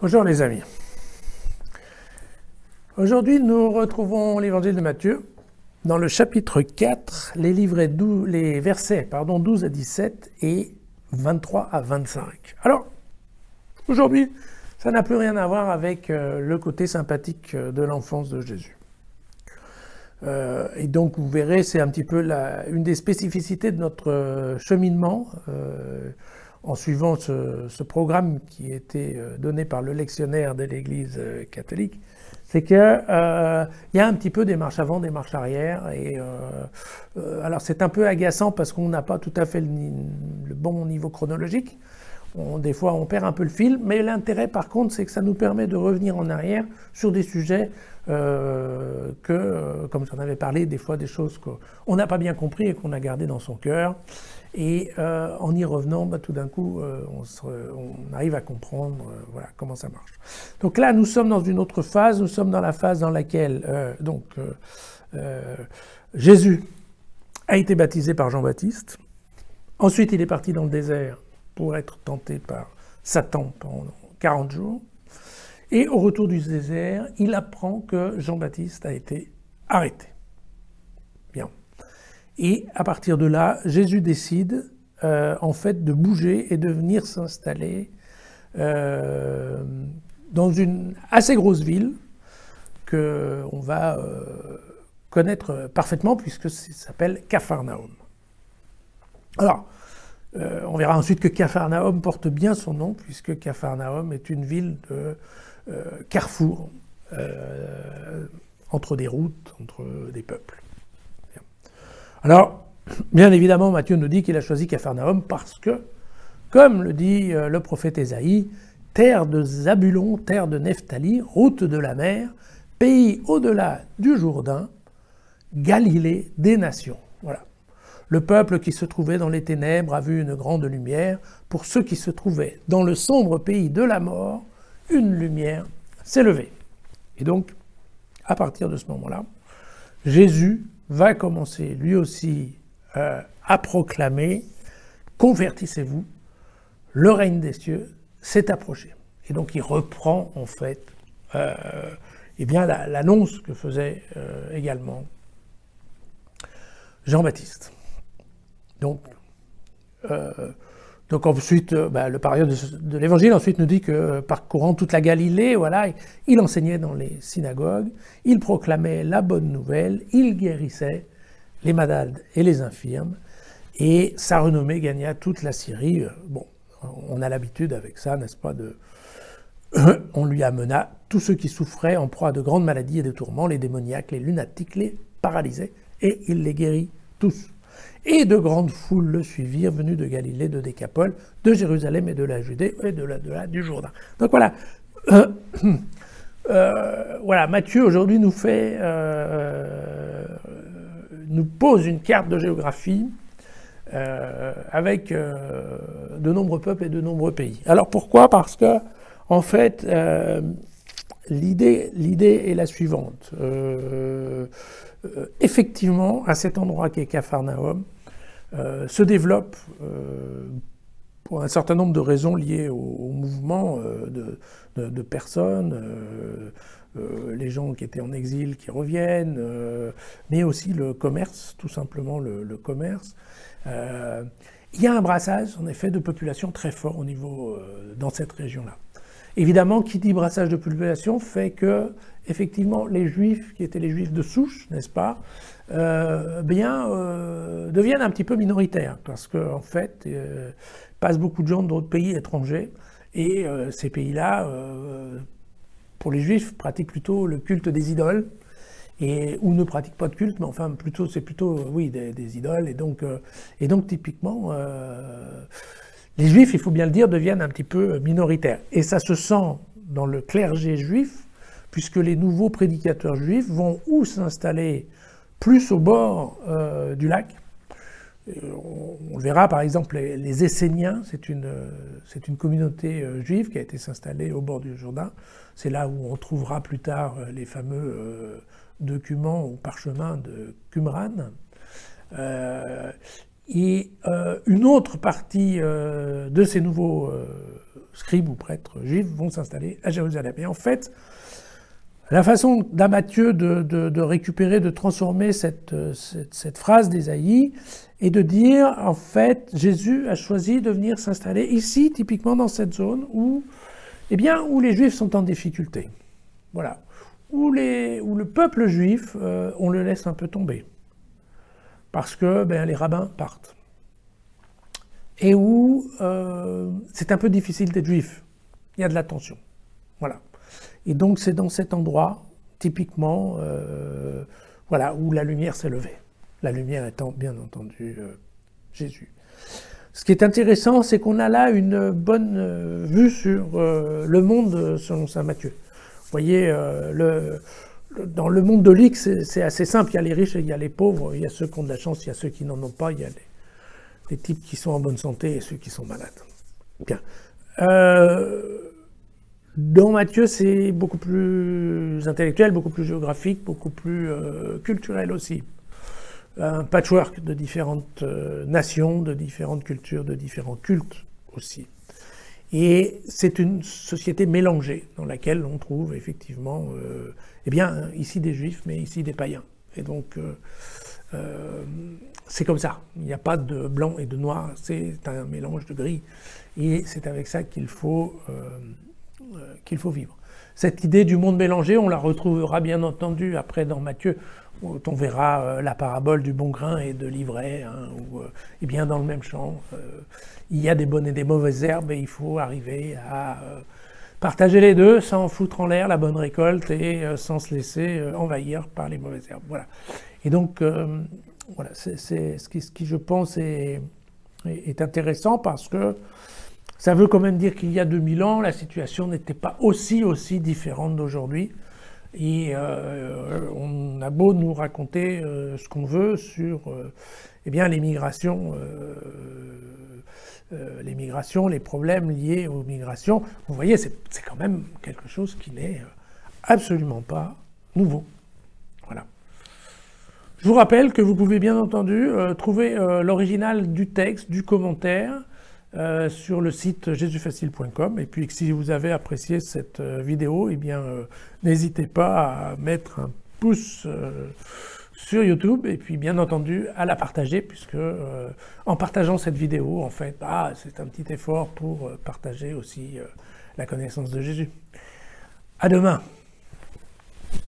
Bonjour les amis. Aujourd'hui, nous retrouvons l'évangile de Matthieu dans le chapitre 4, les versets 12 à 17 et 23 à 25. Alors, aujourd'hui, ça n'a plus rien à voir avec le côté sympathique de l'enfance de Jésus. Et donc, vous verrez, c'est un petit peu une des spécificités de notre cheminement en suivant ce programme qui était donné par le lectionnaire de l'Église catholique, c'est qu'il y a un petit peu des marches avant, des marches arrière. Et alors c'est un peu agaçant parce qu'on n'a pas tout à fait le bon niveau chronologique. Des fois on perd un peu le fil, mais l'intérêt par contre c'est que ça nous permet de revenir en arrière sur des sujets comme j'en avais parlé, des fois des choses qu'on n'a pas bien compris et qu'on a gardé dans son cœur. Et en y revenant, tout d'un coup, on arrive à comprendre voilà, comment ça marche. Donc là, nous sommes dans une autre phase. Nous sommes dans la phase dans laquelle Jésus a été baptisé par Jean-Baptiste. Ensuite, il est parti dans le désert pour être tenté par Satan pendant 40 jours. Et au retour du désert, il apprend que Jean-Baptiste a été arrêté. Bien. Et à partir de là, Jésus décide en fait de bouger et de venir s'installer dans une assez grosse ville qu'on va connaître parfaitement puisque ça s'appelle Capharnaüm. Alors, on verra ensuite que Capharnaüm porte bien son nom puisque Capharnaüm est une ville de carrefour entre des routes, entre des peuples. Alors, bien évidemment, Matthieu nous dit qu'il a choisi Capharnaüm parce que, comme le dit le prophète Ésaïe, terre de Zabulon, terre de Nephtali, route de la mer, pays au-delà du Jourdain, Galilée des nations. Voilà. Le peuple qui se trouvait dans les ténèbres a vu une grande lumière. Pour ceux qui se trouvaient dans le sombre pays de la mort, une lumière s'est levée. Et donc, à partir de ce moment-là, Jésus va commencer lui aussi à proclamer « Convertissez-vous, le règne des cieux s'est approché ». Et donc il reprend en fait l'annonce que faisait également Jean-Baptiste. Donc ensuite, le période de l'Évangile ensuite nous dit que parcourant toute la Galilée, voilà, il enseignait dans les synagogues, il proclamait la bonne nouvelle, il guérissait les malades et les infirmes, et sa renommée gagna toute la Syrie. Bon, on a l'habitude avec ça, n'est-ce pas, on lui amena tous ceux qui souffraient en proie à de grandes maladies et de tourments, les démoniaques, les lunatiques, les paralysés, et il les guérit tous. Et de grandes foules le suivirent, venus de Galilée, de Décapole, de Jérusalem et de la Judée et du Jourdain. Donc voilà, voilà, Matthieu aujourd'hui nous pose une carte de géographie avec de nombreux peuples et de nombreux pays. Alors pourquoi ? Parce que en fait, l'idée est la suivante. Effectivement, à cet endroit qui est Capharnaüm, se développe pour un certain nombre de raisons liées au mouvement de personnes, les gens qui étaient en exil qui reviennent, mais aussi le commerce, tout simplement le commerce. Il y a un brassage, en effet, de population très fort au niveau dans cette région-là. Évidemment, qui dit brassage de population fait que, effectivement, les Juifs, qui étaient les Juifs de souche, n'est-ce pas, deviennent un petit peu minoritaires, parce qu'en fait, passent beaucoup de gens d'autres pays étrangers, et ces pays-là, pour les Juifs, pratiquent plutôt le culte des idoles, ou ne pratiquent pas de culte, mais enfin, c'est plutôt des idoles, et donc typiquement, les Juifs, il faut bien le dire, deviennent un petit peu minoritaires. Et ça se sent dans le clergé juif, puisque les nouveaux prédicateurs juifs vont s'installer plus au bord du lac. On le verra par exemple, les Esséniens, c'est une communauté juive qui a été s'installer au bord du Jourdain. C'est là où on trouvera plus tard les fameux documents ou parchemins de Qumran. Et une autre partie de ces nouveaux scribes ou prêtres juifs vont s'installer à Jérusalem. Et en fait, la façon d'à Matthieu de récupérer, de transformer cette phrase d'Ésaïe est de dire, en fait, Jésus a choisi de venir s'installer ici, typiquement dans cette zone où, eh bien, où les Juifs sont en difficulté. Voilà. Où le peuple juif, on le laisse un peu tomber. Parce que les rabbins partent. Et où c'est un peu difficile d'être juif. Il y a de la tension. Voilà. Et donc c'est dans cet endroit, typiquement, voilà, où la lumière s'est levée. La lumière étant, bien entendu, Jésus. Ce qui est intéressant, c'est qu'on a là une bonne vue sur le monde selon saint Matthieu. Vous voyez, dans le monde de l'X, c'est assez simple. Il y a les riches et il y a les pauvres. Il y a ceux qui ont de la chance, il y a ceux qui n'en ont pas. Il y a les types qui sont en bonne santé et ceux qui sont malades. Bien. Dans Matthieu, c'est beaucoup plus intellectuel, beaucoup plus géographique, beaucoup plus culturel aussi. Un patchwork de différentes nations, de différentes cultures, de différents cultes aussi. Et c'est une société mélangée dans laquelle on trouve effectivement, eh bien, ici des juifs, mais ici des païens. Et donc, c'est comme ça. Il n'y a pas de blanc et de noir, c'est un mélange de gris. Et c'est avec ça qu'il faut vivre. Cette idée du monde mélangé, on la retrouvera bien entendu après dans Matthieu, où on verra la parabole du bon grain et de l'ivraie, hein, où, eh bien, dans le même champ, il y a des bonnes et des mauvaises herbes, et il faut arriver à partager les deux sans foutre en l'air la bonne récolte et sans se laisser envahir par les mauvaises herbes. Voilà. Et donc, voilà, c'est ce qui, je pense, est intéressant parce que ça veut quand même dire qu'il y a 2000 ans, la situation n'était pas aussi différente d'aujourd'hui. Et on a beau nous raconter ce qu'on veut sur eh bien, les migrations, les problèmes liés aux migrations. Vous voyez, c'est quand même quelque chose qui n'est absolument pas nouveau. Voilà. Je vous rappelle que vous pouvez bien entendu trouver l'original du texte, du commentaire, sur le site jesusfacile.com. Et puis si vous avez apprécié cette vidéo, eh bien n'hésitez pas à mettre un pouce sur YouTube et puis bien entendu à la partager, puisque en partageant cette vidéo, en fait, c'est un petit effort pour partager aussi la connaissance de Jésus. À demain.